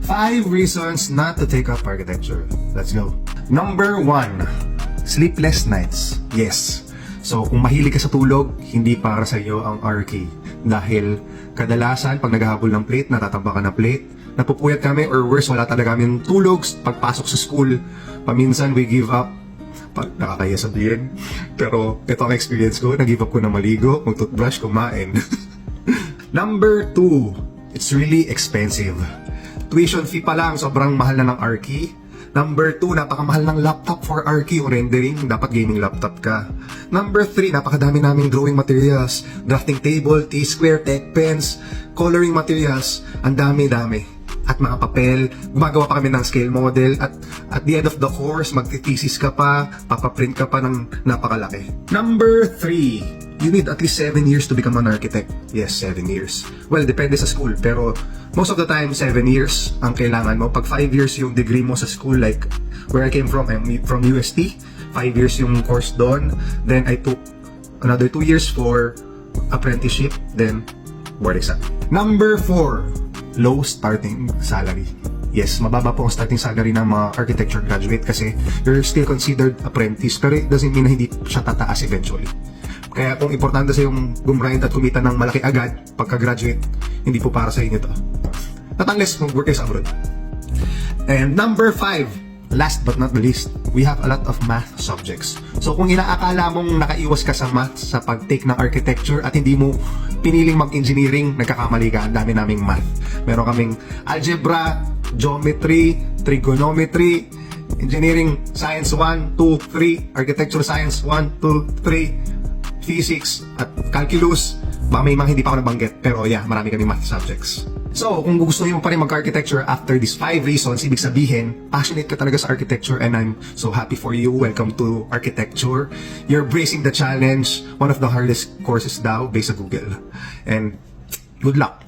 5 reasons not to take up architecture. Let's go. Number 1, sleepless nights. Yes. So, kung mahilig ka sa tulog, hindi para sa iyo ang RK. Dahil kadalasan, pag naghahabol ng plate, natatamba ka ng plate, napupuyat kami or worse, wala talaga kami tulog pagpasok sa school. Paminsan, we give up. Nakakaya sabihin. Pero ito ang experience ko. Nag-give up ko na maligo, mag-toothbrush, kumain. Number 2, it's really expensive. Tuition fee pa lang, sobrang mahal na ng RK. Number 2, napakamahal ng laptop for RK o rendering. Dapat gaming laptop ka. Number 3, napakadami naming drawing materials. Drafting table, T-square, tech pens, coloring materials. Ang dami-dami. At mga papel, gumagawa pa kami ng scale model. At the end of the course, magtitesis ka pa, papaprint ka pa ng napakalaki. Number 3, you need at least 7 years to become an architect. Yes, 7 years. Well, depende sa school, pero most of the time, 7 years ang kailangan mo. Pag 5 years yung degree mo sa school, like where I came from, I'm from UST, 5 years yung course doon. Then I took another 2 years for apprenticeship, then board exam. Number 4, low starting salary. Yes, mababa po ang starting salary ng mga architecture graduate kasi you're still considered apprentice, pero it doesn't mean na hindi siya tataas eventually. Kaya kung importante sa yung gumrind at kumita ng malaki agad pagka-graduate, hindi po para sa inyo to. Not unless mag-work kayo sa abroad. And number 5, last but not the least, we have a lot of math subjects. So kung inaakala mong nakaiwas ka sa math sa pag-take ng architecture at hindi mo piniling mag-engineering, nagkakamali ka. Ang dami naming math. Meron kaming algebra, geometry, trigonometry, engineering science 1, 2, 3, architecture science 1, 2, 3, physics, at calculus. Baka may mga hindi pa ako nabanggit, pero yeah, marami kaming math subjects. So, kung gusto niyo pa rin mag-architecture after these 5 reasons, ibig sabihin, passionate ka talaga sa architecture and I'm so happy for you. Welcome to architecture. You're bracing the challenge. One of the hardest courses daw based sa Google. And good luck.